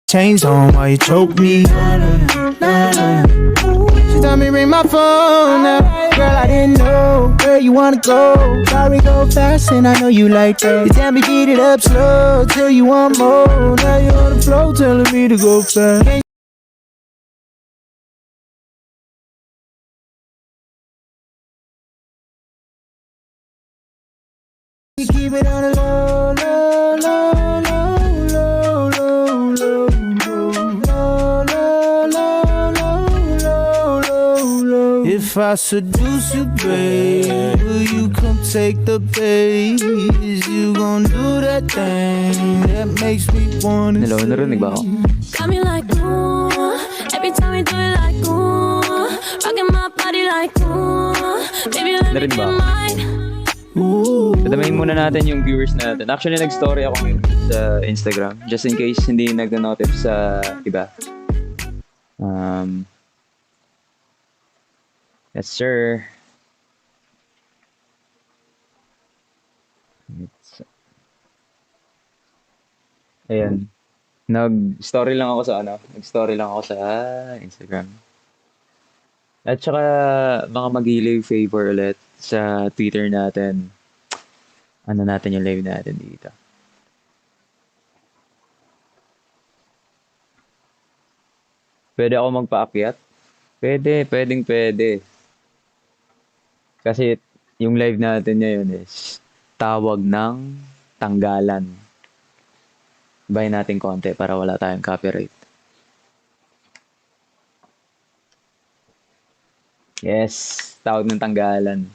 Chains on while you choke me. She told me ring my phone now. Girl, I didn't know where you wanna go. Sorry, go fast and I know you like that. You tell me beat it up slow till you want more. Now you on the floor telling me to go fast. You keep it on the low, low, low, low, low, low, low, low, low, low, low, low. If I seduce you, babe, will you come take the bait? Is you gon' do that thing that makes me wanna Hello, narinig ba ako? Got me like ooh, every time we do it like ooh, rocking my body like ooh, baby let me Narinig be ba ako? mine. Dadamayin muna natin yung viewers natin. Actually, nag-story ako ngayon sa Instagram. Just in case hindi nag-notif sa iba. Yes, sir. Ayan. Nag-story lang ako sa Nag-story lang ako sa Instagram. At saka, mga mag-give favor ulit sa Twitter natin. Ano natin yung live natin dito. Pwede ako magpaakyat? Pwede. Kasi yung live natin ngayon is tawag ng tanggalan. Bayin natin konti para wala tayong copyright. Yes, tawag ng tanggalan.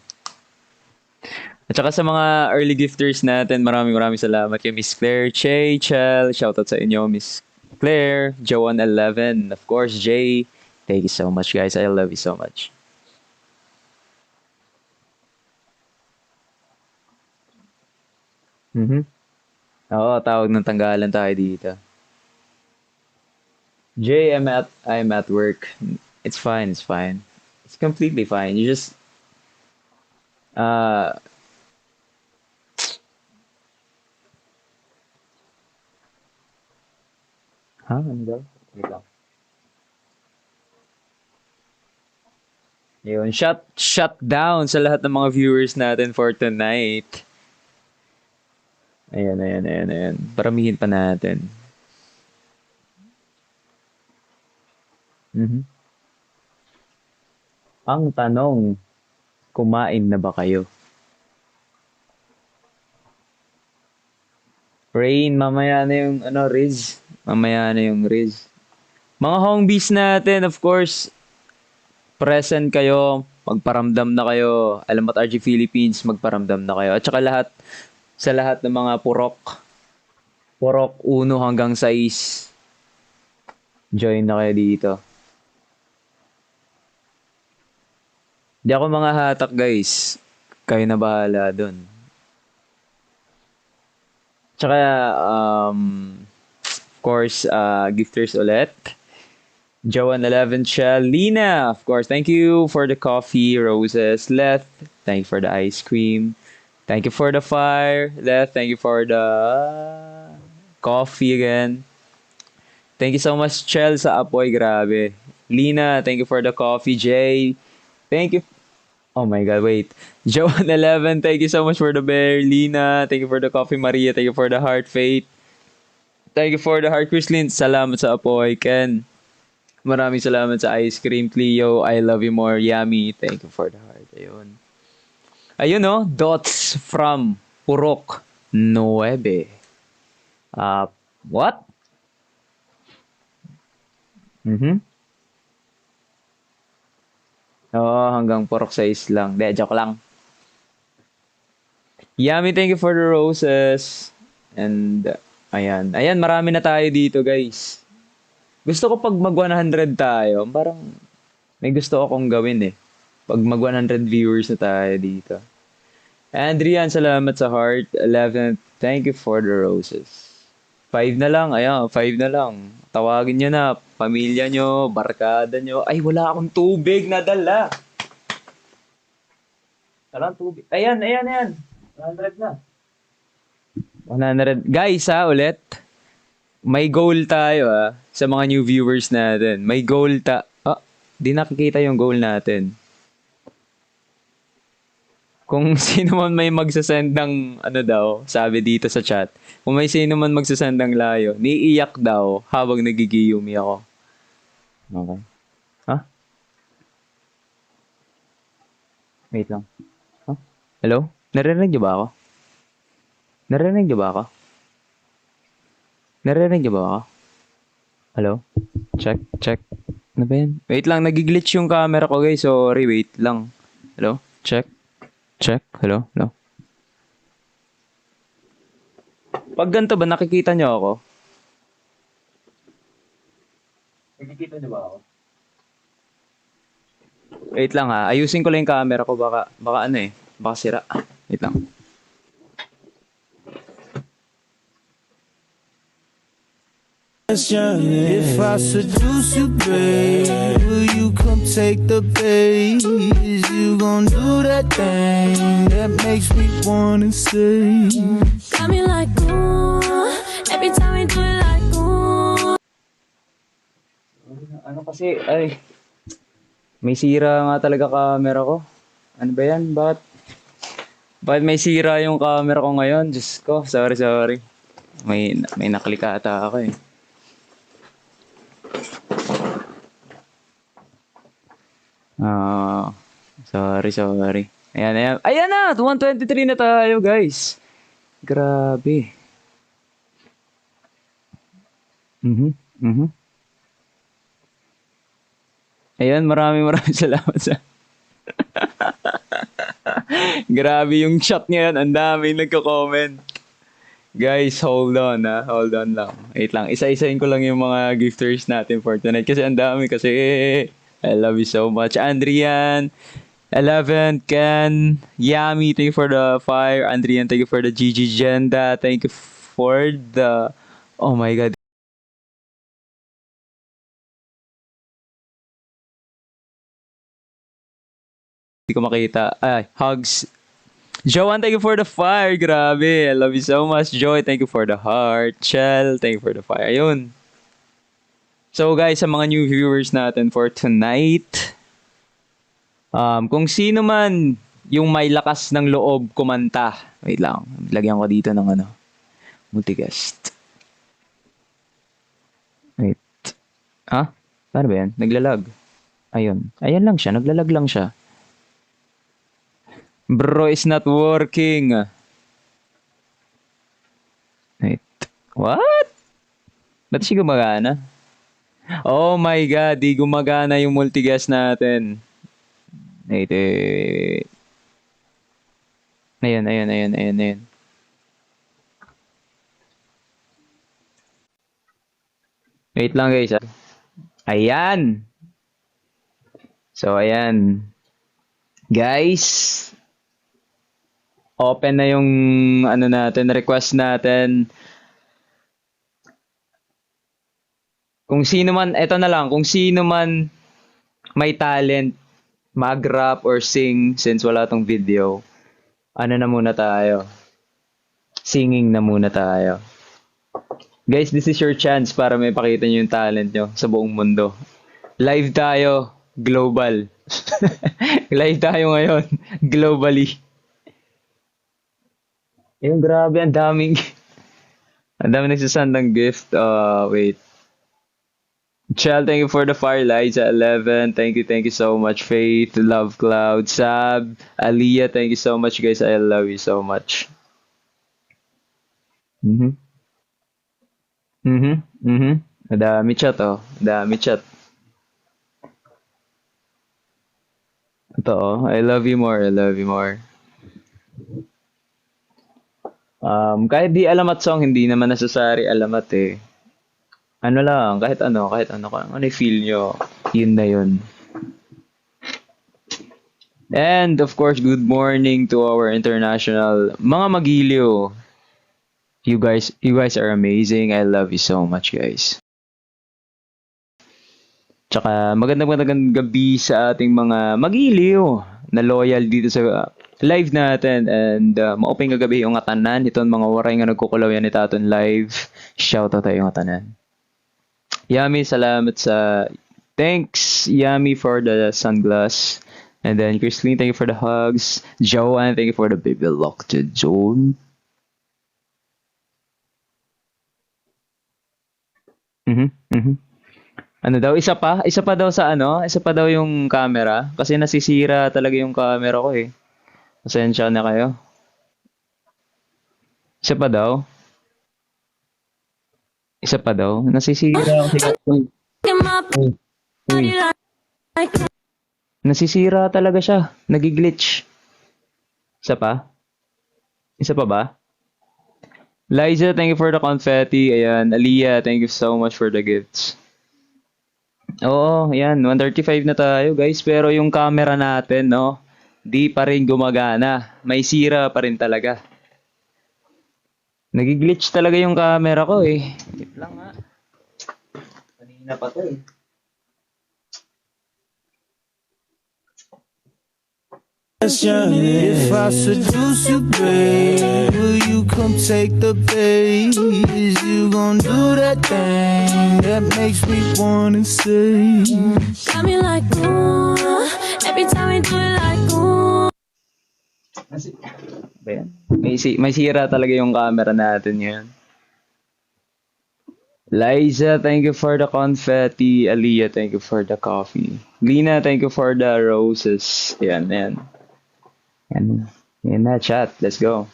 At saka sa mga early gifters natin, maraming salamat kay Miss Claire, Che, Chel, shoutout sa inyo, Miss Claire, Joan11, of course, Jay. Thank you so much, guys. I love you so much. Oo, tawag ng tanggalan tayo dito. Jay, I'm at work. It's fine. It's completely fine. You just uh ano daw? Wait lang. Yun, shut down sa lahat ng mga viewers natin for tonight. Ayan. Paramihin pa natin. Ang tanong, kumain na ba kayo? Rain, mamaya na yung Riz. Mamaya na yung Riz. Mga homies natin, of course, present kayo, magparamdam na kayo. Alamat RG Philippines, magparamdam na kayo. At saka sa lahat ng mga purok 1 hanggang 6, join na kayo dito. Di ako mga hatak, guys. Kayo na bahala dun. Tsaka, of course, gifters ulit. Joan11 Shell, Lina, of course, thank you for the coffee, roses. Leth, thank you for the ice cream. Thank you for the fire. Leth, thank you for the coffee again. Thank you so much, Chel, sa apoy, grabe. Lina, thank you for the coffee. Jay, thank you. Oh my God, wait. Joan11, thank you so much for the bear. Lina, thank you for the coffee. Maria, thank you for the heart. Faith, thank you for the heart. Chrislyn, salamat sa apoy. Ken, maraming salamat sa ice cream. Cleo, I love you more. Yummy, thank you for the heart. Ayun no, dots from Purok 9. What? Oo, hanggang Purok 6 lang. De, joke lang. Yummy, thank you for the roses. And, ayan, marami na tayo dito, guys. Gusto ko pag mag 100 tayo, parang may gusto akong gawin eh. Pag mag 100 viewers na tayo dito. Andrian, salamat sa heart. 11, thank you for the roses. 5 na lang, ayan, 5 na lang. Tawagin nyo na, pamilya nyo, barkada nyo. Ay, wala akong tubig na dala. Walang tubig. Ayan. 100 na. 100. Guys, ulit. may goal tayo sa mga new viewers natin. May goal di nakikita yung goal natin. Kung sino man may magsasend ng ano daw, sabi dito sa chat, kung may sino man magsasend ng layo, niiyak daw habang nagigiyumi ako. Okay. Ha? Wait lang. Huh? Hello? Narinig niyo ba ako? Narinig niyo ba ako? Narinig niyo ba ako? Hello? Check, check. Ano ba yan? Wait lang, nag-glitch yung camera ko guys. Sorry, wait lang. Hello? Check. Check. Hello? Hello? Pag ganito ba, nakikita niyo ako? Nakikita niyo ba ako? Wait lang ha. Ayusin ko lang yung camera ko. Baka ano eh. Baka sira. Wait lang. If I seduce you, babe, will you come take the bait? Is you gon' do that thing that makes me wanna say? Got me like, ooh, every time we do it like, ooh. Ano kasi, ay, may sira nga talaga camera ko. Ano ba yan? Bakit may sira yung camera ko ngayon? Diyos ko, sorry. May naklikata ako eh. Sorry. Ayan na! 123 na tayo, guys. Grabe. Ayan, maraming salamat sa... Grabe yung shot ngayon. Ang daming nagko-comment. Guys, hold on Hold on lang. Wait lang. Isa-isahin ko lang yung mga gifters natin for tonight. Kasi ang dami kasi. I love you so much. Andrian, 11, Ken, Yami, thank you for the fire. Andrian, thank you for the GG Genda. Thank you for the... Oh my God. Hindi ko makita. Ay, hugs. Joanne, thank you for the fire. Grabe. I love you so much. Joy, thank you for the heart. Chell, thank you for the fire. Ayun. So guys, sa mga new viewers natin for tonight, kung sino man yung may lakas ng loob kumanta. Wait lang. Lagyan ko dito ng multi-guest. Wait. Ha? Paano ba yan? Naglalag. Ayun. Ayan lang siya. Naglalag lang siya. Bro, it's not working. Wait. What? Ba't siya gumagana? Oh my God, di gumagana yung multi-guest natin. Wait. Ayan. Wait lang guys. Ayan. So, ayan. Guys, open na yung request natin. Kung sino man may talent mag-rap or sing, since wala tong video, na muna tayo. Singing na muna tayo. Guys, this is your chance para may pakita nyo yung talent nyo sa buong mundo. Live tayo, global. Live tayo ngayon, globally. Yung grabe, ang daming nagsasend ng gift. Wait. Chell, thank you for the firelights at 11. Thank you so much. Faith, Love Cloud, Sab, Aliyah, thank you so much, guys. I love you so much. Dami chat, Dami chat. Ito, I love you more. Kahit di alamat song, hindi naman necessary alamat eh. Ano lang, kahit ano feel nyo, yun na yun. And of course, good morning to our international mga magiliw. You guys are amazing. I love you so much, guys. Tsaka magandang gabi sa ating mga magiliw na loyal dito sa live natin and mauping kagabi yung atanan iton mga waray nga nagkukulaw yan ni Taton live. Shoutout tayo yung atanan. Yami, salamat sa thanks Yami for the sunglass. And then Christine, thank you for the hugs. Joanne, thank you for the baby locked zone. Ano daw, isa pa? Isa pa daw sa ano? Isa pa daw yung camera? Kasi nasisira talaga yung camera ko eh. Pasensya na kayo. Isa pa daw? Isa pa daw? Nasisira kasi Rocking my body like nasisira talaga siya. Nagiglitch. Isa pa? Isa pa ba? Liza, thank you for the confetti. Ayan. Aliyah, thank you so much for the gifts. Oo, ayan. 135 na tayo, guys. Pero yung camera natin, no? Di pa rin gumagana. May sira pa rin talaga. Nagiglitch talaga yung camera ko eh. Wait lang nga. Kanina pa to eh. If I seduce you, babe, will you come take the bait? Is you gon' do that thing that makes me wanna say? got me like ooh. Every time we do it like ooh. Ba yan? May sira talaga yung camera natin yun. Liza, thank you for the confetti. Aliyah, thank you for the coffee. Lina, thank you for the roses. Yan, yan. Yan, yan na, chat. Let's go.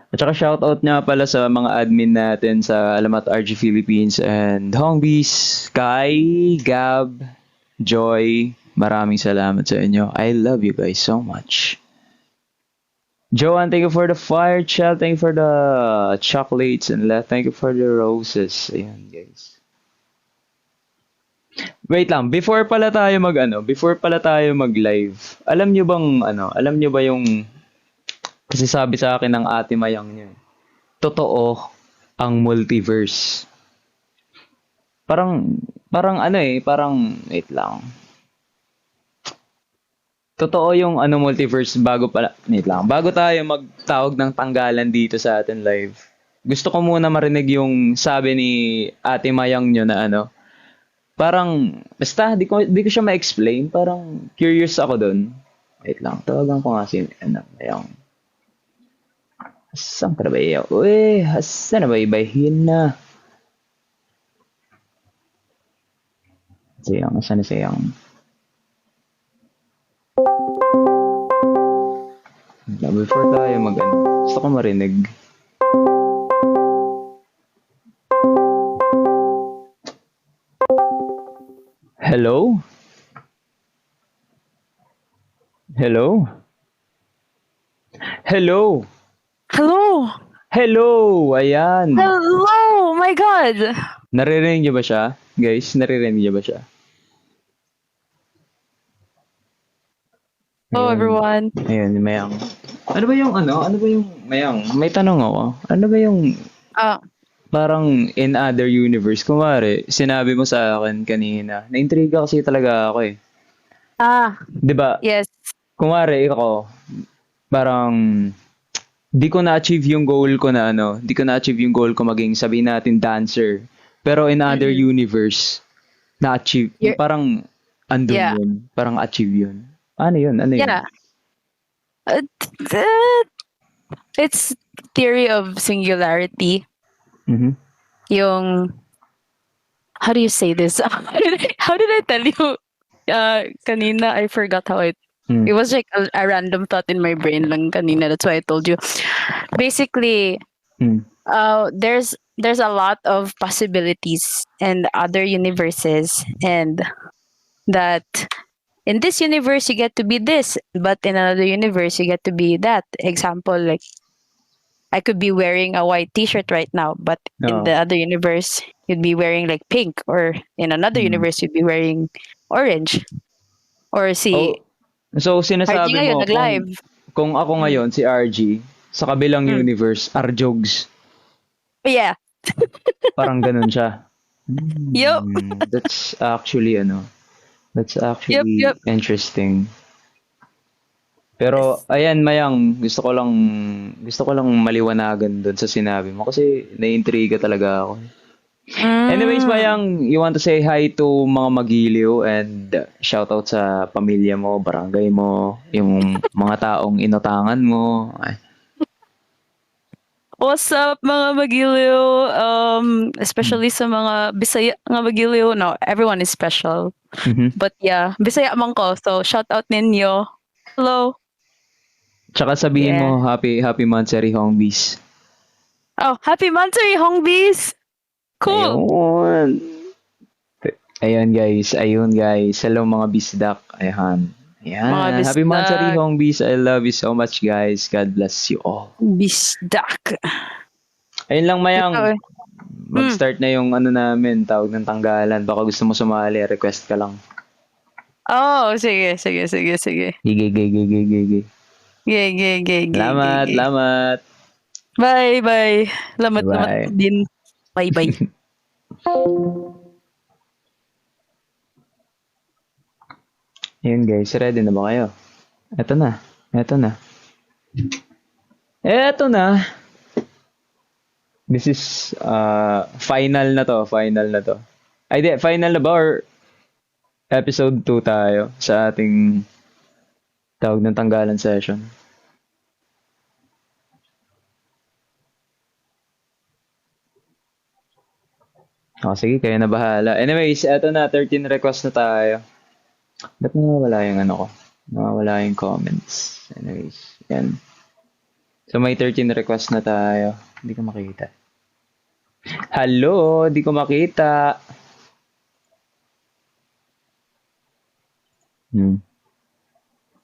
At saka shoutout nga pala sa mga admin natin sa Alamat RG Philippines and Hongbees, Kai, Gab, Joy. Maraming salamat sa inyo. I love you guys so much. Joanne, thank you for the fire chat. Thank you for the chocolates and thank you for the roses. Ayan, guys. Wait lang, before pala tayo mag-live. Alam nyo ba yung kasi sabi sa akin ng ate mayang niya. Totoo ang multiverse. Parang wait lang. Totoo yung multiverse bago tayo magtawag ng tanggalan dito sa atin live. Gusto ko muna marinig yung sabi ni Ate Mayang nyo na parang basta di ko siya ma-explain, parang curious ako doon. Wait lang, tawagan ko nga si Mayang. Saan ka na ba iyaw? Uy, saan na ba ibahin na? Siyang, saan na siyang? Before tayo gusto ko marinig. Hello? Hello? Hello? Hello! Hello! Ayan. Hello! My God! Naririnig niyo ba siya? Guys, naririnig niyo ba siya? Hello, everyone. Ayun, Mayang. Ano ba yung Mayang? May tanong ako. Ano ba yung parang in other universe? Kumari, sinabi mo sa akin kanina. Na-intriga kasi talaga ako eh. 'Di ba? Yes. Kumari ako, parang di ko na-achieve yung goal ko maging sabihin natin dancer. Pero in other universe, na-achieve. Parang andun Yeah. yun. Parang achieve yun. Ano yun? Yeah. It's theory of singularity. Mhm. Yung, how do you say this? How did I tell you? Kanina, I forgot how it was like a random thought in my brain lang kanina. That's why I told you. Basically, there's a lot of possibilities in other universes, and that in this universe you get to be this, but in another universe you get to be that. Example, like I could be wearing a white t-shirt right now, but in the other universe you'd be wearing like pink, or in another universe you'd be wearing orange. Or So sinasabi Hardy ngayon, mo nag-live. kung ako ngayon, si RG, sa kabilang universe, Arjogs. Yeah. Parang ganun siya. Yup. That's actually, that's Yup, actually yup. interesting. Pero, ayan, Mayang, gusto ko lang maliwanagan doon sa sinabi mo kasi naiintriga talaga ako. Anyways, Mayang, you want to say hi to mga Magiliw and shout out sa pamilya mo, barangay mo, yung mga taong inutangan mo. Ay. What's up, mga Magiliw? Especially sa mga Bisaya nga Magiliw. No, everyone is special. Mhm. But yeah, Bisaya man ko. So, shout out ninyo. Hello. Tsaka sabihin Yeah. mo, happy Mansari Hongbis. Oh, happy Mansari, Hongbis! Cool. Ayun guys. Hello mga bisdak. Ayan. Mga Happy bisdak. Mansari Hongbis. I love you so much guys. God bless you all. Bisdak. Ayun lang Mayang. Ikaw, Mag-start na yung namin, tawag ng tanggalan. Baka gusto mo sumali, request ka lang. Oh, sige. Gigi. Gay. Salamat. Bye. Lamat Bye. din. Bye. Ayun guys, ready na ba kayo? Eto na. This is final na to. Ay di, final na ba or episode 2 tayo sa ating tawag ng tanggalan session? Sige, kayo na bahala. Anyways, eto na, 13 requests na tayo. Ba't nawawala yung ko? Nawawala yung comments. Anyways, yan. So may 13 requests na tayo. Hindi ko makita. Hello, di ko makita.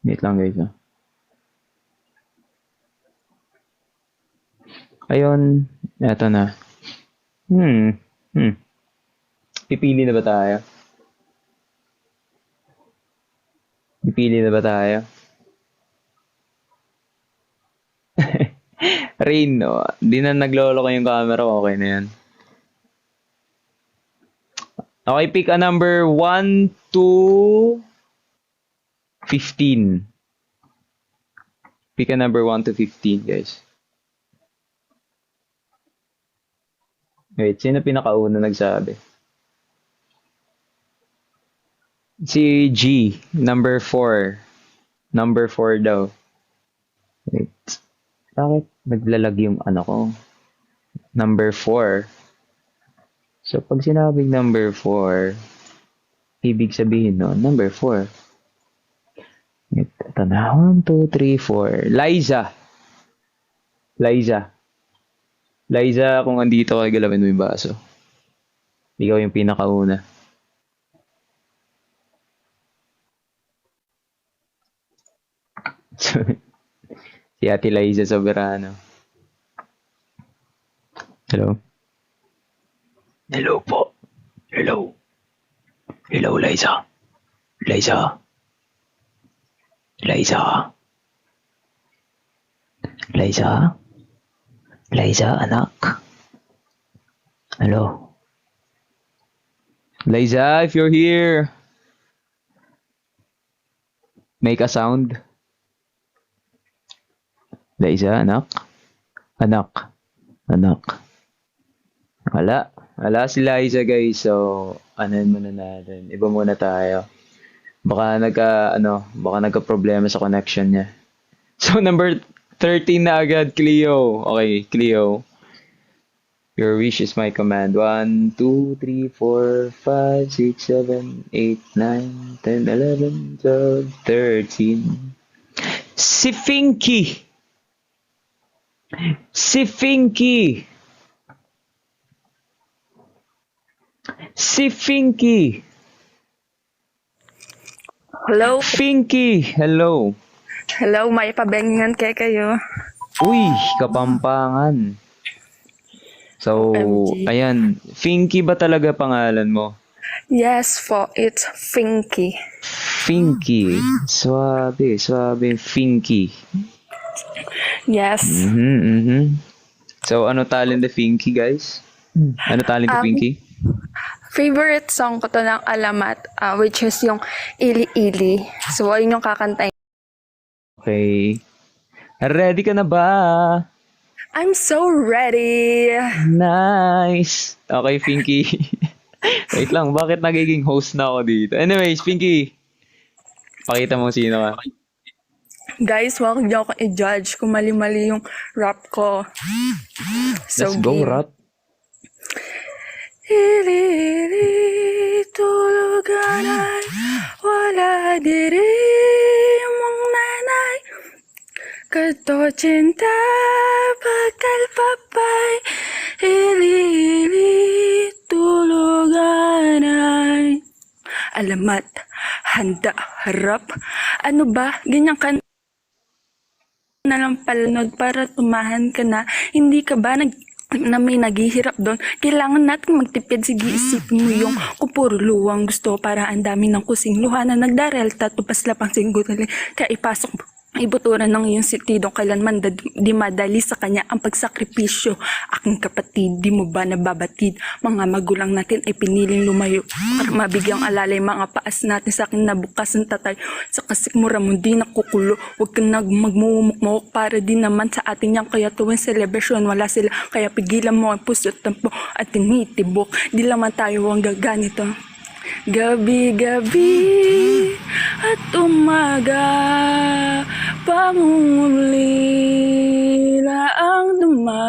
Wait lang guys. Ayun, eto na. Pipili na ba tayo? Rain, di na naglolo ko yung camera, okay na yan. Okay, pick a number 1 to 15. Pick a number 1 to 15, guys. Wait, sino pinakauna nagsabi? Si G, number 4. Number 4 daw. Wait. Bakit naglalag yung ko? Number 4. So, pag sinabing number 4, ibig sabihin number 4. Ito na, 1, 2, 3, 4. Liza, kung andito ka, galawin mo yung baso. Ikaw yung pinakauna. Si Ate Liza Soberano. Hello? Hello po. Hello, Liza. Liza, anak. Hello. Liza, if you're here, make a sound. Liza, anak. Wala si Liza guys. So, anuhin muna natin. Iba muna tayo. Baka nagka-problema sa connection niya. So, number 13 na agad, Cleo. Okay, Cleo. Your wish is my command. 1, 2, 3, 4, 5, 6, 7, 8, 9, 10, 11, 12, 13. Si Finky. Hello, Finky, hello. may pabengan kayo. Uy, Kapampangan. So, OMG. ayan. Finky ba talaga pangalan mo? Yes, it's Finky. Finky. Suabe, Finky. Yes. So, ano talent ni Pinky, guys? Ano talent ni Um, Pinky? Favorite song ko to ng Alamat, which is yung Ili Ili. So, ayun yung kakantayin. Okay. Ready ka na ba? I'm so ready. Nice. Okay, Pinky. Wait lang, bakit nagiging host na ako dito? Anyways, Pinky, pakita mo sino ka. Guys, wag niyo ako i-judge kung mali-mali yung rap ko. So, Let's go, game. rap. Ili-ili, tulugan ay wala diri mong nanay. Kato cinta pagkalpapay. Ili-ili, tulugan ay alamat, handa, harap. Ano ba? Ganyan ka na lang palanod para tumahan ka na. Hindi ka ba na may naghihirap doon? Kailangan natin magtipid. Sige, isipin mo yung kung puro luwang gusto para ang dami ng kusing luha na nagdarel tatupas lapang singgutali kaya ipasok ibuturan ng iyong sitido kailanman di madali sa kanya ang pagsakripisyo. Aking kapatid, di mo ba nababatid? Mga magulang natin ay piniling lumayo para mabigyang alalay mga paas natin sa akin nabukas ng tatay. Sa kasikmura mo di nakukulo, huwag kang magmumukmuk para di naman sa atin yan. Kaya tuwing celebration wala sila, kaya pigilan mo ang puso at tempo at tinitibok. Di laman tayo ang gaganito. Gabi-gabi at umaga, pangungulila ang duma.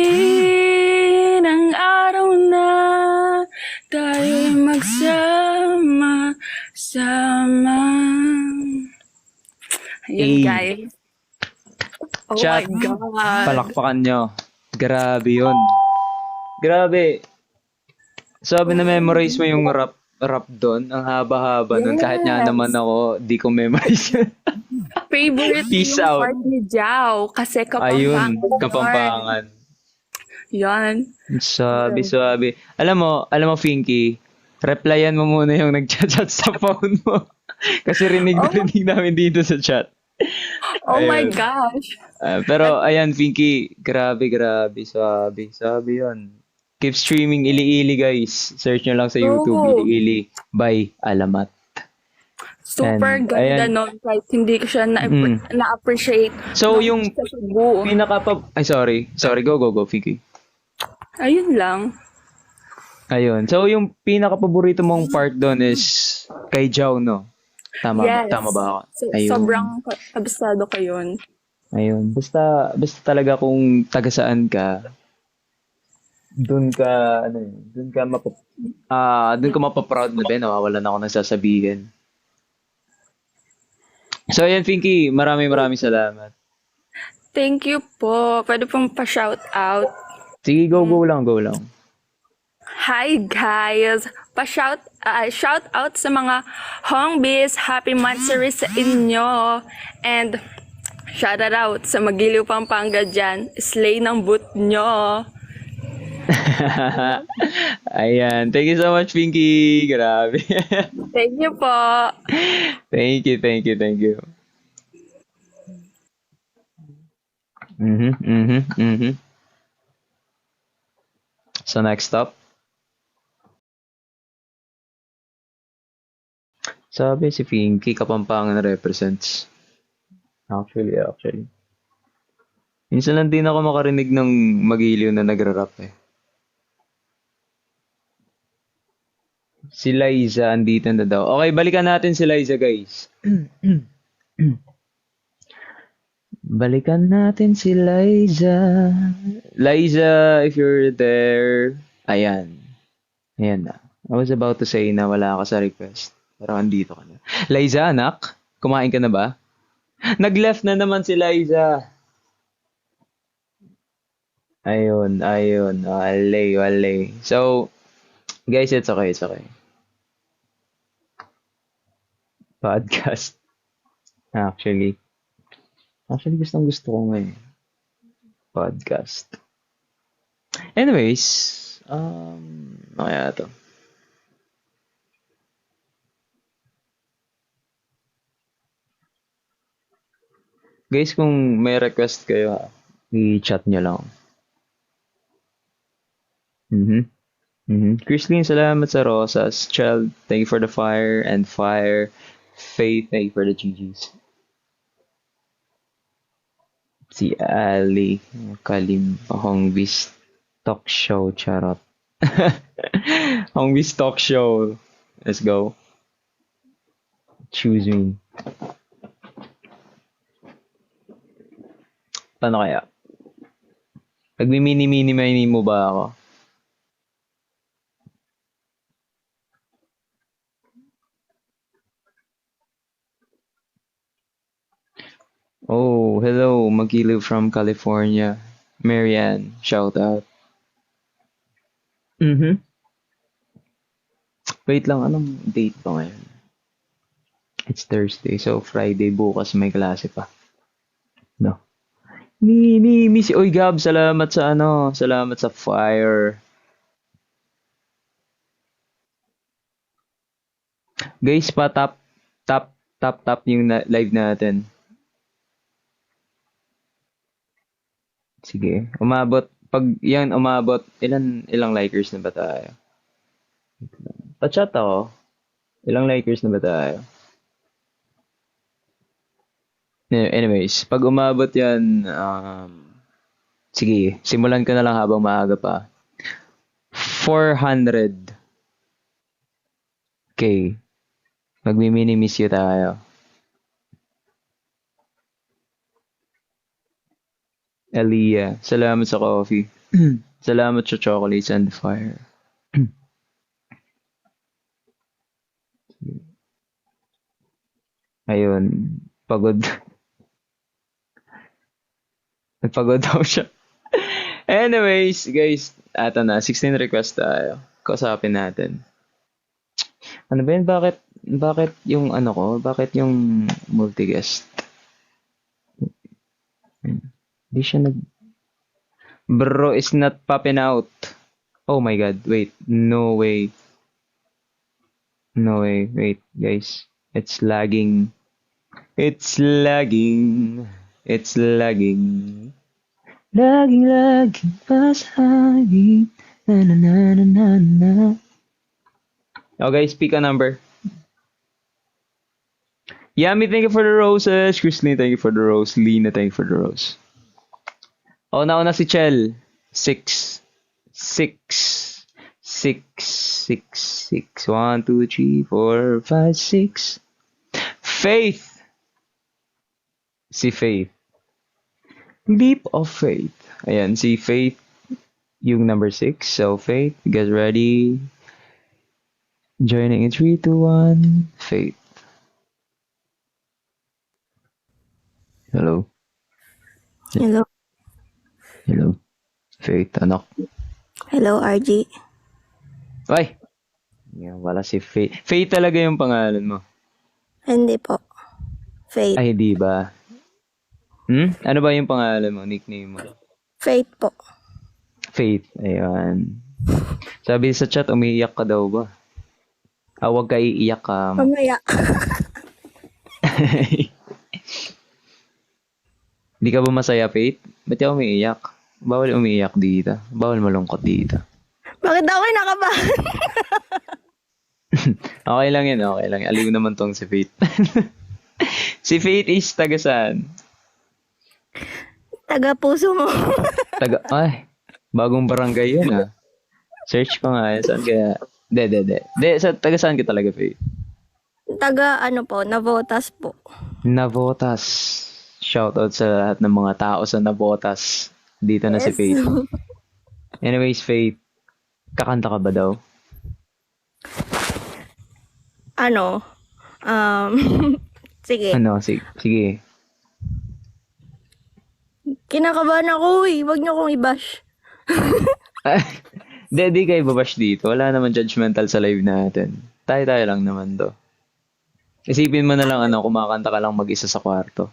Ihintayin ang araw na tayo'y magsama-sama. Ayun, Hey. guys. Oh Chat. my God. Palakpakan nyo. Grabe yun. Grabe. Sabi na memorize mo yung rap doon. Ang haba-haba nun. Kahit nga Yes. naman ako, di ko memorize yun. Favorite Peace yung out. part ni Jao kasi Ayun, Kapampangan. Kapampangan. Yan. Sabi. Alam mo, Finky, replyan mo muna yung nag-chat sa phone mo. Kasi rinig namin dito sa chat. Oh my Ayun. gosh. Pero ayan, Finky, grabe. Sabi yun. Keep streaming Ili-Ili, guys. Search nyo lang sa YouTube, Oo. Ili-Ili by Alamat. Super And, ganda ayan. nun. Kahit hindi ko siya na-appreciate. So, nung yung sa Cebu. Ay, sorry, go, Finky. Ayun lang. Ayun. So, yung pinaka-paborito mong part doon is kay Jao, no? Tama Yes. ba ako? So, Ayun. sobrang kabisado ko yun. Ayun. Basta talaga kung taga saan ka, doon ka mapaproud na din, nawawalan ako ng sasabihin. So, ayan, Finky, maraming salamat. Thank you po. Pwede pong pa-shout out. Sige, go lang. Hi guys! Shout out sa mga Hongbis. Happy Mansary sa inyo. And shout out sa Magiliw Pampanga dyan. Slay ng boot nyo. Ayan. Thank you so much, Pinky. Grabe. Thank you po. Thank you. So, next up. Sabi si Pinky, Kapampangan represents. Actually. Minsan lang din ako makarinig ng Magiliw na nagra-rap eh. Si Liza, andito na daw. Okay, balikan natin si Liza, guys. Balikan natin si Liza. Liza, if you're there. Ayan na. I was about to say na wala ka sa request. Pero andito ka na. Liza, anak, kumain ka na ba? Nag-left na naman si Liza. Ayun. Wale. So, guys, it's okay. Podcast. Actually, gusto ko ngayon. Podcast. Anyways, kaya to. Guys, kung may request kayo, i-chat nyo lang. Christine, salamat sa rosas. Child, thank you for the fire and fire. Faith, thank you for the GGs. Si Ali, Kalim, Hongbis Talk Show, charot. Hongbis Talk Show. Let's go. Choose me. Paano kaya? Nagmi-mini-mini mo ba ako? Oh, hello, Magiliw from California. Marianne, shout out. Wait lang, anong date ba ngayon? It's Thursday, so Friday bukas may klase pa. No. Miss. Oy, Gab, salamat sa fire. Guys, tap yung live natin. Sige, pag yan umabot, ilang likers na ba tayo? Pa-chat ako. Ilang likers na ba tayo? Anyways, pag umabot yan, sige, simulan ko na lang habang maaga pa. 400. Okay. Magmi-mini-miss you tayo. Aliyah, salamat sa coffee. Salamat sa chocolates and fire. Ayun, pagod. Nagpagod daw siya. Anyways, guys, ato na, 16 request tayo. Kausapin natin. Ano ba yun? Bakit yung bakit yung multi-guest? Hindi siya Bro is not popping out. Oh my god, wait. No way. Wait, guys. It's lagging. Laging pasahagin. Na. Oh guys, pick a number. Yami, thank you for the roses. Christine, thank you for the rose. Lina, thank you for the rose. Oh, nauna si Chel. 6. 1, 2, 3, 4, 5, 6. Faith. Si Faith. Leap of faith. Ayan, si Faith yung number 6. So, Faith, get ready. Joining in 3, 2, 1. Faith. Hello. Faith, anak. Hello, RG. Ay! Yan, wala si Faith. Faith talaga yung pangalan mo. Hindi po. Faith. Ay, di ba? Ano ba yung pangalan mo, nickname mo? Faith po. Faith, ayan. Sabi sa chat, umiiyak ka daw ba? Huwag ka iiyak ka. Mamaya. Hindi ka ba masaya, Faith? Ba't ka umiiyak? Bawal umiiyak dito. Bawal malungkot dito. Bakit ako nakabahan? Okay lang yan. Aliw naman tong si Faith. Si Faith is taga saan? Taga puso mo. Ay, bagong barangay yun ah. Search ko nga. Saan kaya? De. Taga saan ka talaga, Faith? Taga Navotas po. Navotas. Shoutout sa lahat ng mga tao sa Navotas. Dito na si Faith. Anyways, Faith, kakanta ka ba daw? Sige. Sige. Kinakabahan ako eh. Huwag niyo akong i-bash. Di kayo babash dito. Wala naman judgmental sa live natin. Tayo lang naman do. Isipin mo na lang kumakanta ka lang mag-isa sa kwarto.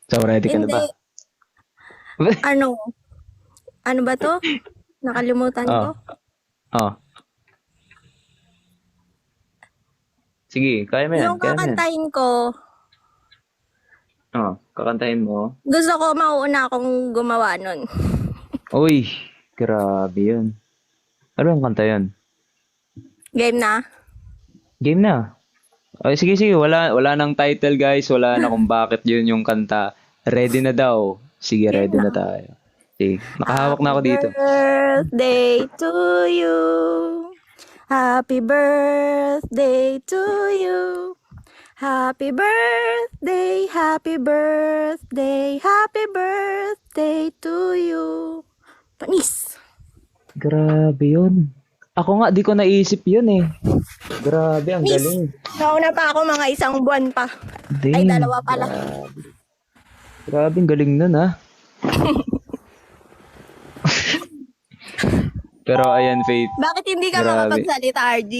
So, ready ka na ba? Ano ba to? Nakalimutan ko. Oh. Sige, kaya mo yan. Yung kakantahin ko, Oh, kakantahin mo. Gusto ko mauuna akong gumawa nun. Uy, grabe yun. Ano ang kanta yun? Game na? Game na. Ay, sige, sige. Wala nang title, guys. Wala na kung bakit yun yung kanta. Ready na daw. Sige, ready na tayo. Sige, nakahawak na ako dito. Birthday to you. Happy birthday to you. Happy birthday, happy birthday, happy birthday to you. Panis. Grabe yun. Ako nga, di ko naisip yun eh. Grabe, ang Miss. galing. Nauna pa ako mga isang buwan pa. Ay, Damn, 2 pala. Grabe, ang galing nun ha. Pero ayan, Faith. Bakit hindi ka Grabe. makapagsalita, RG?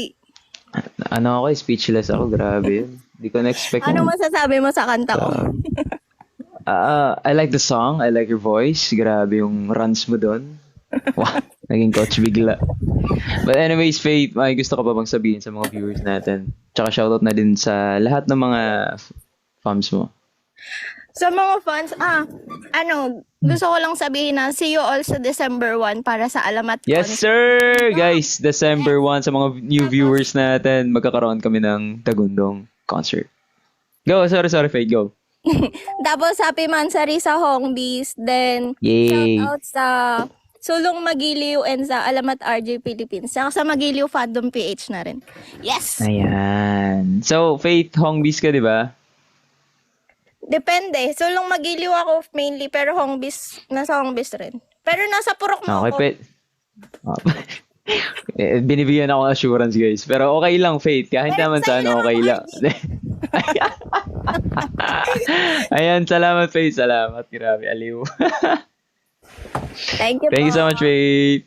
Ano ako, speechless ako. Grabe yun. Di ko na-expect Ano yun. masasabi mo sa kanta ko? I like the song. I like your voice. Grabe yung runs mo doon. Wow, naging coach bigla. But anyways, Faith, may gusto ko pa bang sabihin sa mga viewers natin? Tsaka shoutout na din sa lahat ng mga fans mo. Sa mga fans, gusto ko lang sabihin na see you all sa December 1 para sa Alamat Yes, Concert. sir! Guys, December 1 sa mga new viewers natin, magkakaroon kami ng Tagundong concert. Go, sorry, Faith, go. Tapos happy Mansari sa Hongbis. Then, Yay! shoutout sa Sulong Magiliw and sa Alamat RJ Philippines. Saka sa Magiliw Fandom PH na rin. Yes! Ayan. So, Faith, Hongbis ka, di ba? Depende. Sulong Magiliw ako mainly, pero nasa Hongbis rin. Pero nasa Purok mo Okay, ako. Binibigyan ako ng assurance, guys. Pero okay lang, Faith. Kahit Pero naman sa'yo sana lang okay ako, lang. Ayan, salamat, Faith. Salamat. Grabe, aliw. Thank you Thank you po. so much, Faith.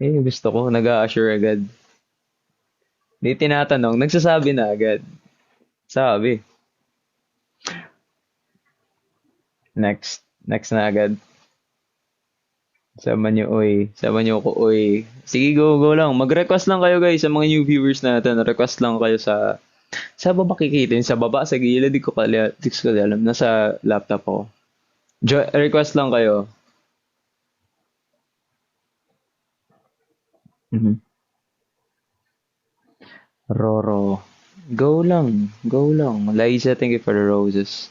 Gusto ko. Nag-a-assure agad. Di tinatanong. Nagsasabi na agad. Sabi. Next na agad. Sama niyo, oy. Sama niyo ko, oy. Sige, go lang. Mag-request lang kayo, guys, sa mga new viewers natin. Request lang kayo sa baba kikita. Sa baba, sa gilid, di ko alam. Nasa laptop ko. Request lang kayo. Mhm. Roro. Go lang. Liza, thank you for the roses.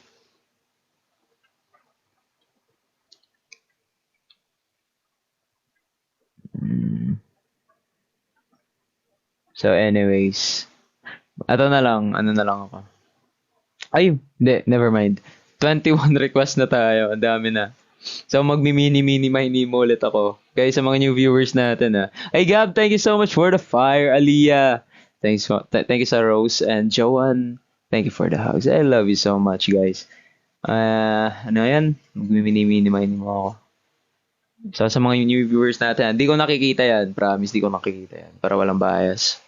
So anyways, ano na lang ako. Ay, hindi, never mind. 21 requests na tayo, ang dami na. So magmi-mini mahini ulit ako. Guys, sa mga new viewers natin Hey Gab, thank you so much for the fire. Aliyah, thank you sa Rose and Joanne. Thank you for the hugs. I love you so much, guys. Ano yan? Magmi-mini mahini mo ako. So sa mga new viewers natin, hindi ko nakikita yan. Promise, di ko nakikita yan. Para walang bias.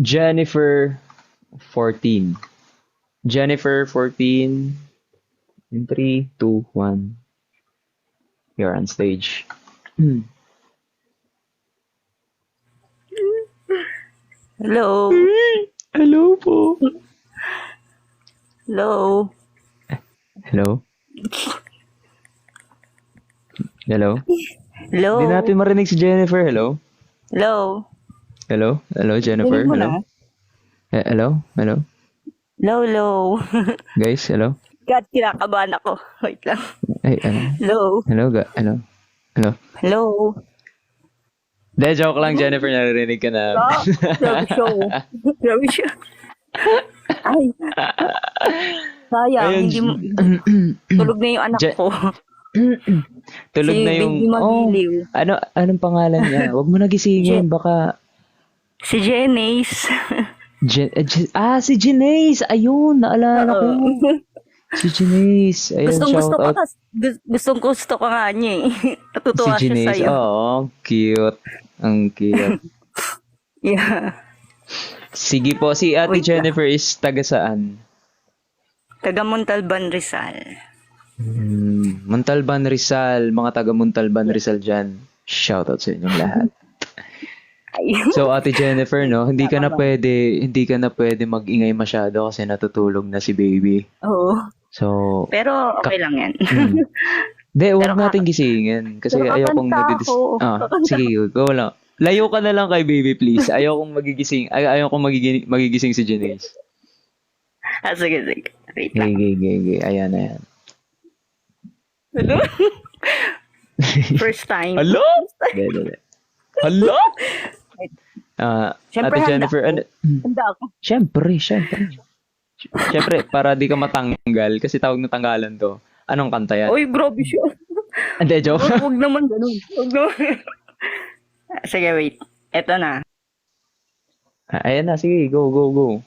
Jennifer 14. Jennifer 14. In 3, 2, 1. You're on stage. Hello. Hello po. Hello. Hello? Hello? Hello. Hindi natin marinig si Jennifer. Hello? Hello. Hello? Hello, Jennifer? Dinig mo Hello? na? Hello? Hello? Hello, hello. Guys, hello? God, kinakabahan ako. Wait lang. Ay, ano? Hello. Hello? Hello? Hello? Hello. De, joke lang, Jennifer. Naririnig ka na. Grabe show. Grabe show. Ay. Sayang, Ayun. hindi mo... Tulog na yung anak ko. Tulog Si na yung... Baby Magiliw. Anong pangalan niya? Huwag mo nagisingin. Baka... Si Jenice. Si Jenice! Ayun, naalala ko. Si Jenice. Ayun, Gusto shout ko out. gusto ko nga niya eh. Natutuwa Si siya Jenice. sa'yo. Oo, cute. Ang cute. Yeah. Sige po, si Ate Wait lang. Jennifer is taga saan? Taga Montalban, Rizal. Montalban Rizal, mga taga Montalban Rizal dyan. Shoutout sa inyong lahat. Ayun. So, Ate Jennifer, no, hindi ka na pwede mag-ingay masyado kasi natutulog na si baby. Oo. So, Pero okay lang yan. Hindi, huwag Pero natin gisingin. Kasi pero ayokong kakanta nadidis... ako. Sige, go lang. Layo ka na lang kay baby, please. Ayokong magigising si Janice. Sige. Wait lang. Gay. Ayan. Hello? First time. Hello? Dede. Hello? Siyempre, Ate Jennifer, Handa ako. Siyempre. Siyempre, para di ka matanggal, kasi tawag na tanggalan to. Anong kanta yan? Uy, grabe siya. Hindi, joke. Huwag naman ganun. Huwag naman. Sige, wait. Eto na. Ayan na, sige, go.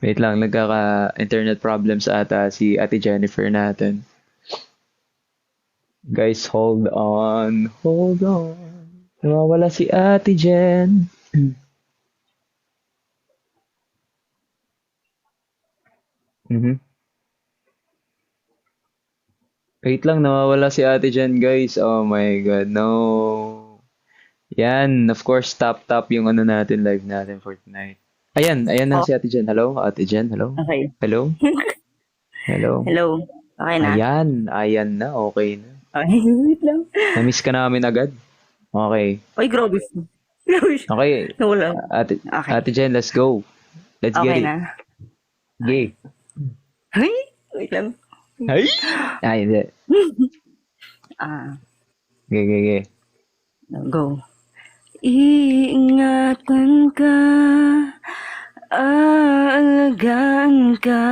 Wait lang, nagkaka-internet problems ata si Ate Jennifer natin. Guys, hold on. Nawawala si Ate Jen. Wait lang, nawawala si Ate Jen, guys. Oh my God, no. Yan, of course, tap yung ano natin, live natin for tonight. Ayan na si Ate Jen. Hello, Ate Jen, hello? Okay. Hello? Hello? Hello. Okay na? Ayan na, okay na. Okay, wait lang. Na-miss ka namin agad. Okay. Uy, grabe siya. Grabe siya. Okay. Nawala. Ate Jen, let's go. Let's Okay get it. na. Gay. Ay, wait lang. Ay! Ay, hindi. Gay. Go. Iingatan ka, aalagaan ka.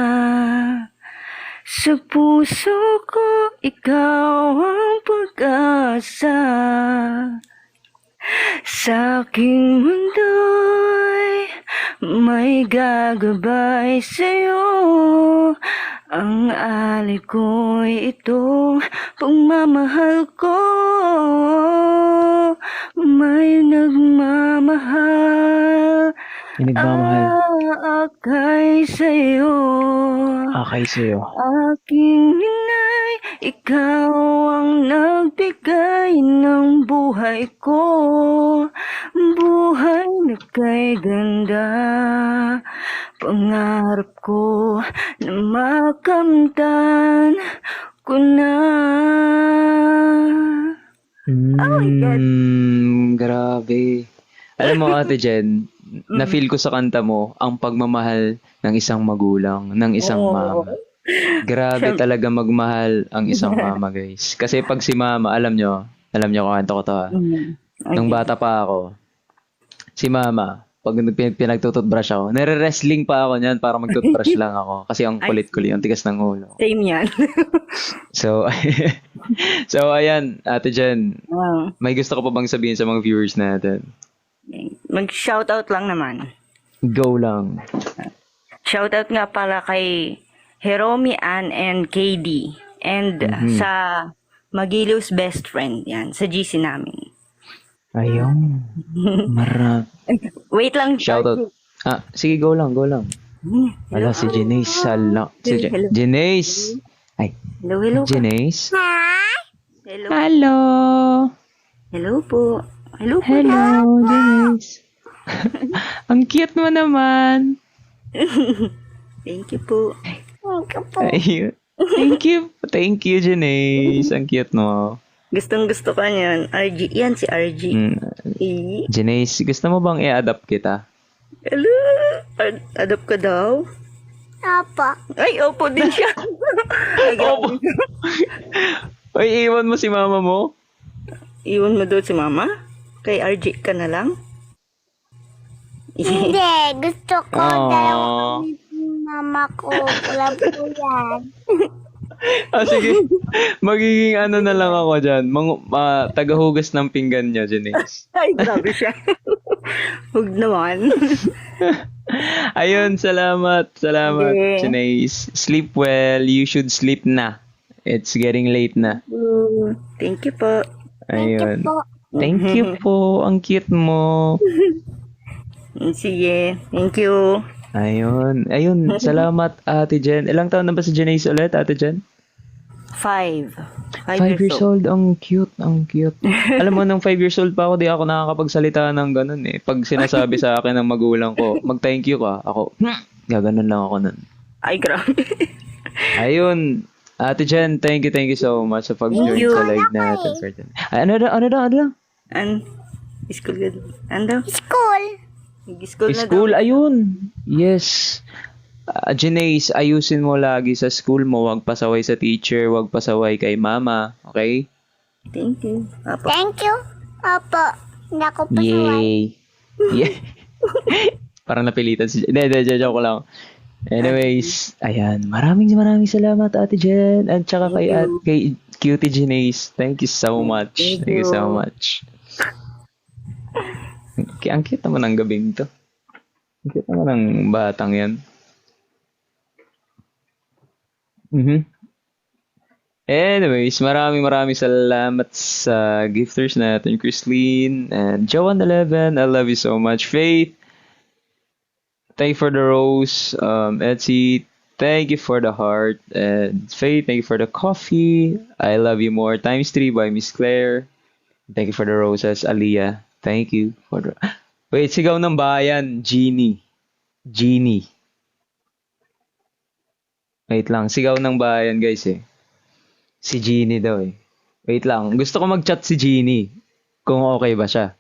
Sa puso ko, ikaw ang pag-asa. Sa aking mundo'y may gagabay sa'yo. Ang alay ko'y itong pagmamahal ko. May nagmamahal. Akay sa'yo. Okay sa'yo. Aking inay, ikaw ang nagbigay ng buhay ko. Buhay na kay ganda. Pangarap ko na makamtan ko na. Oh my God. Grabe. Alam mo, Ate Jen, na-feel ko sa kanta mo ang pagmamahal ng isang magulang, ng isang mama. Grabe talaga magmahal ang isang mama, guys. Kasi pag si mama, alam nyo kung kanto ko to ha. Nung bata pa ako, si mama, pag pinagtututbrush ako, nare-wrestling pa ako niyan para magtutbrush lang ako. Kasi ang kulit-kulit, ang tigas ng ulo. Same yan. So, ayan, Ate Jen, Wow. may gusto ko pa bang sabihin sa mga viewers natin? Mag-shoutout lang naman. Go lang. Shoutout nga pala kay Hiromi Ann and KD. And sa Magiliw's best friend. Yan, sa GC namin. Ayun. Wait lang. Shoutout. Sige, go lang. Wala, si Janice. Hello. Janice. Ay, Hello. Janice. Hello. Hello. Hello po. Hello po. Hello, Janice. Ang cute mo naman. Thank you po. Ayun. Thank you, Janice. Ang cute mo. Gustong gusto ka niyan. RG. Yan si RG. Janice, gusto mo bang i-adapt kita? Hello. Adopt ka daw? Opo. Ay, opo din siya. Ay, Opo. Ay, iwan mo si mama mo? Iwan mo doon si mama? Kay RG ka na lang? Hindi, gusto ko Aww. dalawa kami ng mama ko. Wala po yan. Sige. Magiging ano na lang ako dyan. Tagahugas ng pinggan niya, Janice. Ay, grabe siya. Huwag naman. Ayun, salamat. Okay. Janice. Sleep well. You should sleep na. It's getting late na. Thank you po. Ayun. Thank you po. Ang cute mo. Sige. Thank you. Ayun. Salamat, Ate Jen. Ilang taon na ba si Janaise ulit, Ate Jen? 5. 5 5 years years old. old. Ang cute, ang cute. Alam mo, nung 5 years old pa ako, di ako nakakapagsalita ng ganun eh. Pag sinasabi sa akin ng magulang ko, mag-thank you ka, ako, gaganon lang ako nun. Ay, grabe. Ayun. Ate Jen, thank you so much sa pag-join Thank you. sa live natin. For today. Ay, ano daw? And, school ka. Ano? School. School na daw. School, ayun. Yes. Janaise, ayusin mo lagi sa school mo. Huwag pasaway sa teacher. Huwag pasaway kay mama. Okay? Thank you. Apo. Thank you. Opo. Hindi ako pasaway. Yay. Yeah. Parang napilitan si... Hindi, joke lang. Anyways, ayan. Maraming salamat, Ate Jen. At saka kay Cutie Janaise. Thank you so much. Thank Thank you so you. much. Ang cute naman ng gabing to. Ang cute naman ng batang yan. Anyways, maraming salamat sa gifters natin, Christine and Joan11. I love you so much. Faith, thank you for the rose. Etsy, thank you for the heart. And Faith, thank you for the coffee. I love you more. ×3 by Miss Claire. Thank you for the roses, Aliyah. Thank you for the... Wait, sigaw ng bayan, Genie. Wait lang, sigaw ng bayan guys eh. Si Genie daw eh. Wait lang, gusto ko mag-chat si Genie. Kung okay ba siya.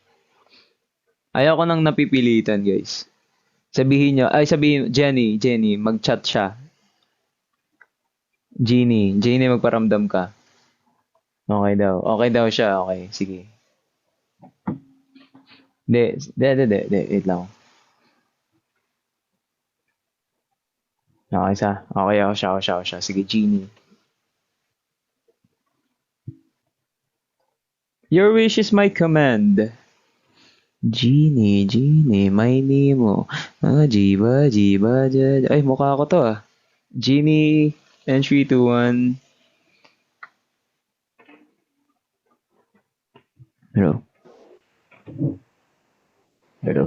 Ayaw ko nang napipilitan guys. Sabihin Jenny, mag-chat siya. Genie, magparamdam ka. Okay daw siya, okay, sige. Hindi, wait lang. Okay ako siya. Sige, Genie. Your wish is my command. Genie, my name mo. Jiba, jaja. Ay, mukha ko to ah. Genie, and 3, 2, 1. Hello. Hello,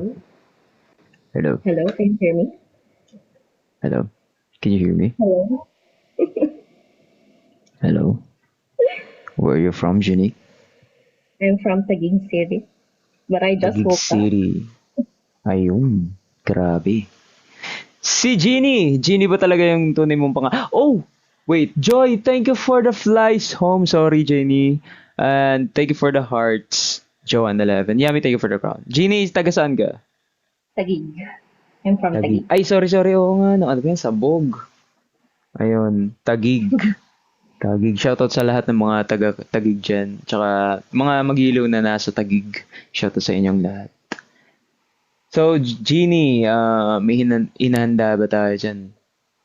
can you hear me? Hello. Can you hear me? Hello. Hello. Where are you from, Janique? I'm from Taguig City, but I just Taguig woke up. City. Ayun. Grabe. Si Genie ba talaga yung tunay mong Oh! Wait, Joy, thank you for the flies home. Sorry, Jenny. And thank you for the hearts. Joan11. Yami, thank you for the crown. Genie, taga saan ka? Taguig. I'm from Taguig. Ay, sorry. Oo nga. Ano ba yan? Sabog. Ayun. Taguig. Shoutout sa lahat ng mga taga Taguig dyan. Tsaka mga Magiliw na nasa Taguig. Shoutout sa inyong lahat. So, Genie, may inahanda ba tayo dyan?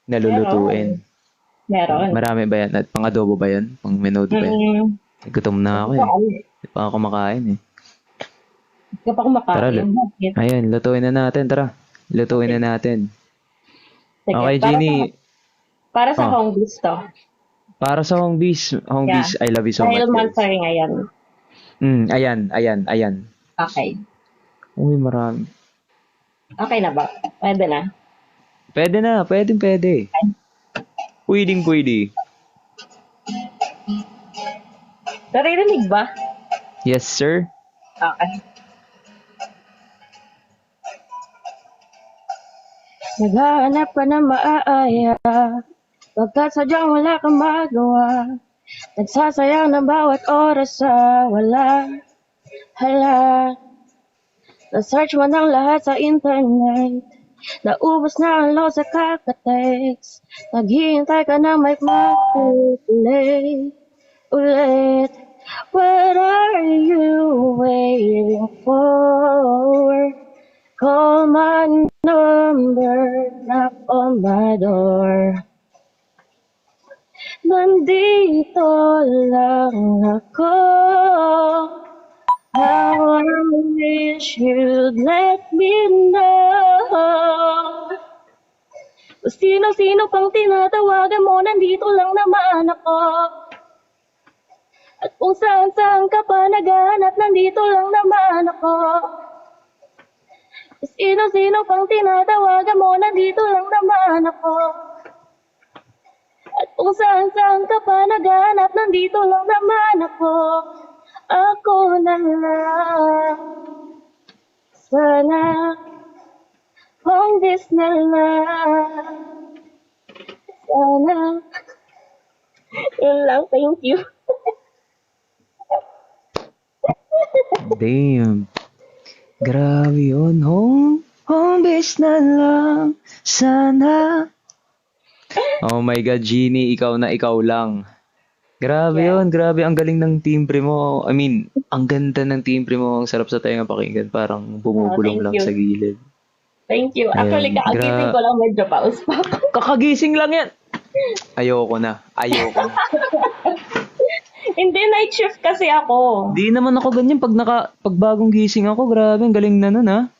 Nalulutuin. Meron. Marami ba yan? At pang-adobo ba yan? Pang-menodo ba yan? Gutom na ako eh. Hindi pa ako kumakain eh. Kapag kumakain. Ayun, lutuin na natin. Tara. Lutuin na natin. Sige, Okay, Genie. Para sa Oh. home bees to. Para sa Home Bees, I love you so Dahil much. monthsary ngayon. Ayan. Okay. Uy, marami. Okay na ba? Pwede na? Pwede na, pwede. Pwede. Naririnig ba? Yes, sir. Okay. Naghahanap ka na maaaya, pagkat sadyang wala kang magawa. Nagsasayang ng bawat oras sa wala. Hala, na-search mo ng lahat sa internet, naubos na ang load sa kakatext. Naghihintay ka na may makukulay ulit. What are you waiting for? Call my number, knock on my door. Nandito lang ako. How I wish you'd let me know. Kung sino-sino pang tinatawagan mo, nandito lang naman ako. At kung saan-saan ka pa naghahanap, nandito lang naman ako. Sino-sino pang tinatawagan mo, nandito lang naman ako. At kung saan-saan ka pa naghahanap, nandito lang naman ako. Ako na lang. Sana home this na lang. Sana. Yun lang, thank you. Damn. Grabe yun. Home base na lang. Sana. Oh my God, Jeannie, ikaw na ikaw lang. Grabe yun, grabe. Ang galing ng timbre mo. I mean, ang ganda ng timbre mo. Ang sarap sa tenga pakinggan. Parang bumubulong thank lang you. sa gilid. Thank you. Actually, Ayan, kakagising ko lang, medyo paus pa ako. Kakagising lang yan. Ayoko na. Ayoko na. Hindi, night shift kasi ako. Di naman ako ganyan. Pag bagong gising ako, grabe. Ang galing na nun, ha?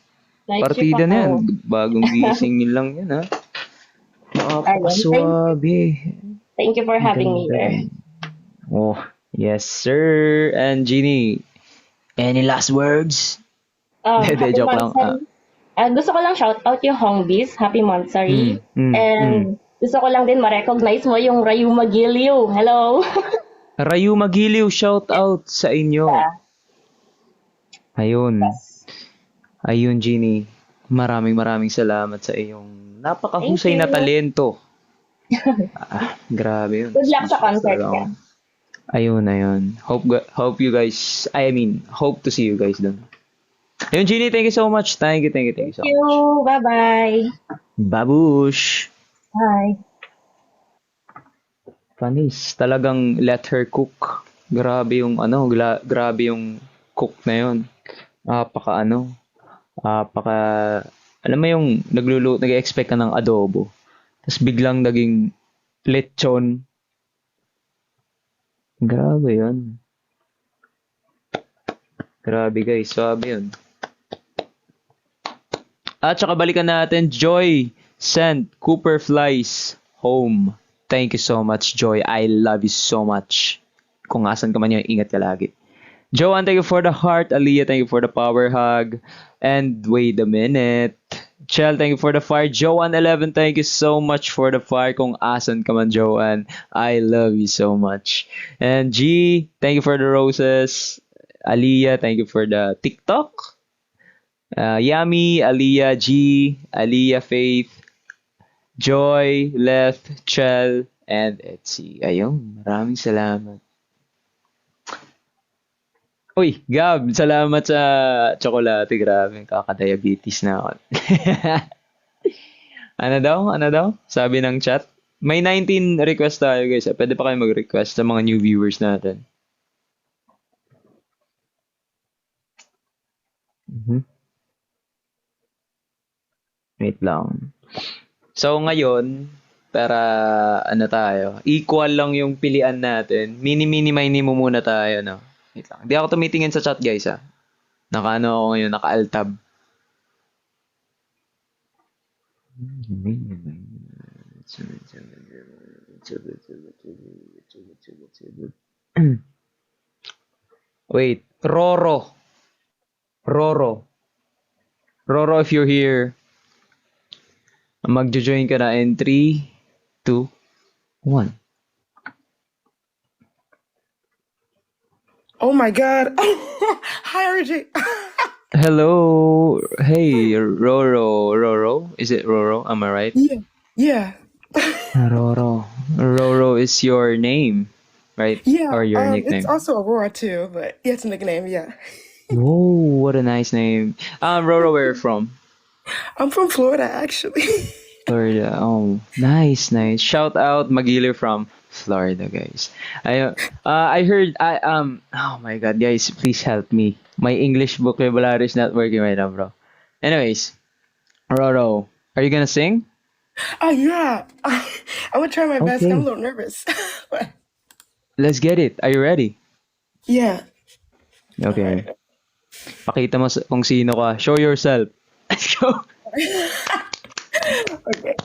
Night Partida shift na ako. yan. Bagong gising lang yan, ha? Napakaswabe. Thank you for having me there. Oh, yes, sir. And Jeannie, any last words? Happy Joke lang. Monthsary. Gusto ko lang shout out yung Hongbis. Happy Monthsary. And gusto ko lang din ma-recognize mo yung Rayuma Giliw. Hello. Rayu Magiliw, shout out sa inyo. Ayun. Ayun, Jeannie. Maraming salamat sa iyong napakahusay na talento. Grabe yun. Good luck sa concert Talaga. niya. Ayun. Hope you guys, hope to see you guys dun. Ayun, Jeannie, thank you so much. Thank you so Thank much. you. Bye-bye. Babush! Bye. Panis, talagang let her cook. Grabe yung grabe yung cook na yun. Alam mo yung nag-expect ka ng adobo. Tapos biglang naging lechon. Grabe yun. Grabe guys, sabi yun. At saka balikan natin, Joy sent Cooper Flies home. Thank you so much, Joy. I love you so much. Kung asan ka man yun, ingat ka lagi. Joanne, thank you for the heart. Aliyah, thank you for the power hug. And wait a minute. Chel, thank you for the fire. Joanne 11, thank you so much for the fire. Kung asan ka man, Joanne. I love you so much. And G, thank you for the roses. Aliyah, thank you for the TikTok. Yami, Aliyah, G, Aliyah, Faith, Joy, Leth, Chel, and Etsy. Ayun, maraming salamat. Uy, Gab, salamat sa tsokolate. Grabe, kakadiabetes na ako. Ano daw? Sabi ng chat. May 19 request tayo, guys. Pwede pa kayo mag-request sa mga new viewers natin. Wait lang. So, ngayon, para tayo, equal lang yung pilian natin. Mini-mini mo muna tayo, no? Wait lang. Di ako tumitingin sa chat, guys, ha? Naka-ano ako ngayon, naka-altab. Wait, Roro, if you're here, magjo-join ka na in 3, 2, 1. Oh my God. Hi, RJ. Hello. Hey, Roro. Is it Roro? Am I right? Yeah. Roro. Roro is your name, right? Yeah. Or your nickname? It's also Aurora too, but yeah, it's a nickname. Yeah. Oh, what a nice name. Roro, where are you from? I'm from Florida, actually. Florida. Oh, nice. Shout out Magiliw from Florida, guys. I heard. Oh my God, guys, please help me. My English vocabulary is not working right now, bro. Anyways, Roro, are you gonna sing? Yeah. I'm gonna try my best. Okay. I'm a little nervous. But Let's get it. Are you ready? yeah. Okay. Pakita mo kung sino ka. Show yourself. Show. Okay.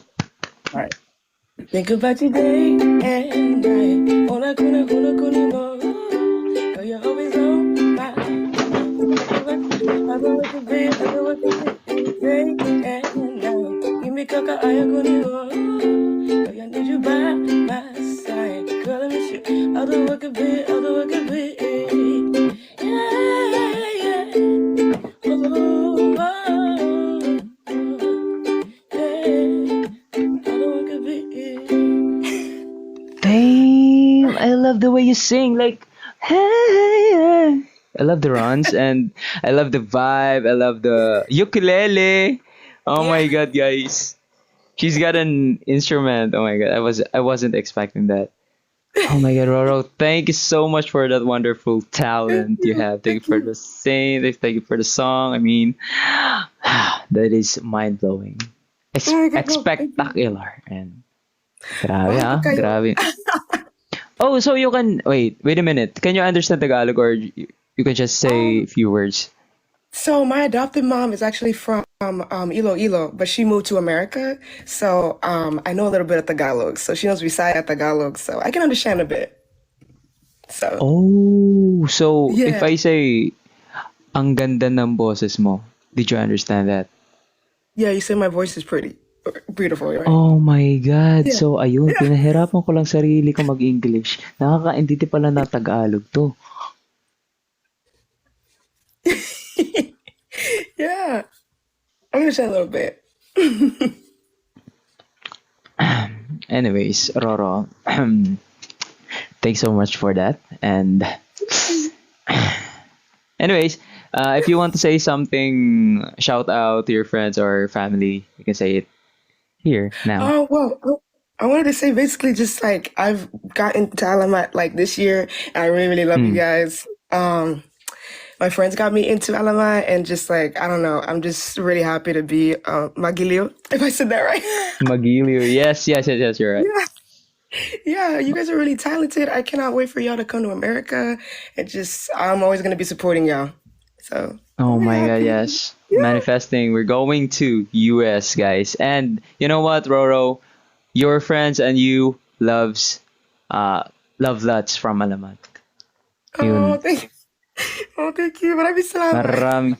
All right. Think about your day and night. All that kuna no. Girl, you're always on my mind. I know what you did. day and night. Give me kaka ayaw ko niyo. Girl, I need you by my side. Girl, I miss you. Although I could be, although I could be. Yeah, yeah. Oh, oh, yeah. Although I could be. Damn, I love the way you sing. Like, hey, yeah. I love the runs and I love the vibe. I love the ukulele. Oh my god, guys. She's got an instrument. Oh my god. I wasn't expecting that. Oh my god, Roro, thank you so much for that wonderful talent you have. Thank you for the sing. Thank you for the song. I mean, that is mind blowing. Oh my God, no, thank you. Spectacular. And grabe Mahal ah, ko kayo. grabe. Oh, so you can wait a minute. Can you understand Tagalog or you can just say a few words? So my adopted mom is actually from Iloilo, but she moved to America. So I know a little bit of Tagalog. So she knows Visaya Tagalog, so I can understand a bit. So Oh, so if yeah, I say ang ganda ng boses mo, did you understand that? yeah. You said my voice is pretty beautiful, right? Oh my God. Yeah, So, ayun, pinahirapan ko lang sarili ko mag-English. Nakakaintindi pala na Tagalog to. yeah. I understand a little bit. Anyways, Roro, thanks so much for that. And anyways, if you want to say something, shout out to your friends or family, you can say it here now. Oh well, I wanted to say basically just like I've gotten to Alamat like this year, and I really love you guys. My friends got me into Alamat, and just like I don't know, I'm just really happy to be Magilio, if I said that right. Magilio. Yes, you're right. Yeah, you guys are really talented. I cannot wait for y'all to come to America. I'm always gonna be supporting y'all. So Oh I'm really my God, happy. yes. Manifesting. We're going to US, guys. And you know what, Roro? Your friends and you love lots from Alamat. Oh, Yun. thank you. Oh, thank you. Maraming salamat. Maraming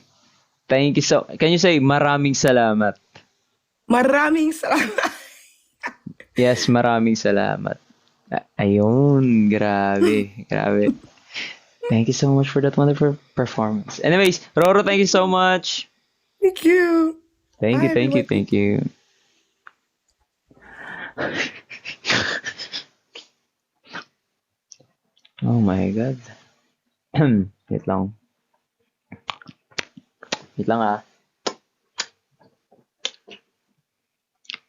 thank you so can you say maraming salamat? Maraming salamat. Yes, maraming salamat. Ayun, grabe. Thank you so much for that wonderful performance. Anyways, Roro, thank you so much. Thank you. Thank you, Bye, thank you, everyone. thank you. Oh my God. Wait lang. Wait lang ah.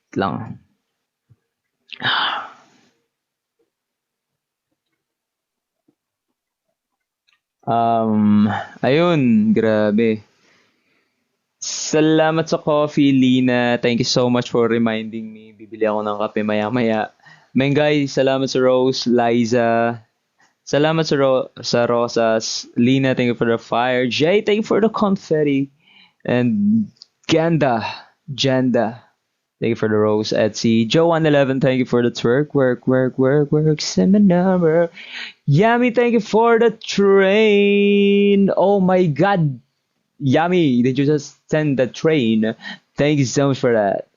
Wait lang. Ayun, grabe. Salamat sa coffee, Lina. Thank you so much for reminding me. Bibili ako ng kape maya-maya. Mengay, salamat sa Rose, Liza. Salamat sa Rosas. Lina, thank you for the fire. Jay, thank you for the confetti. And Janda, thank you for the rose. Etsy. Joe111, thank you for the twerk. Work. Seminar. Yummy, thank you for the train. Oh my God. Yummy, did you just send the train? Thank you so much for that.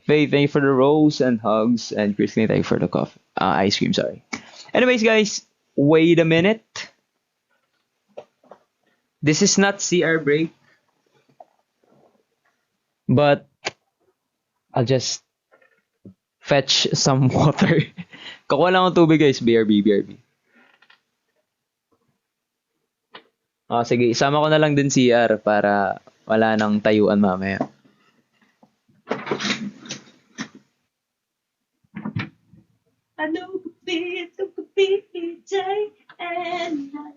Faith, thank you for the rose and hugs. And Christine, thank you for the coffee. Ice cream, sorry. Anyways, guys, wait a minute. This is not CR break, but I'll just fetch some water. Kakuha lang ng tubig, guys. BRB. Sige, isama ko na lang din CR para wala nang tayuan mamaya. I know could be day and night.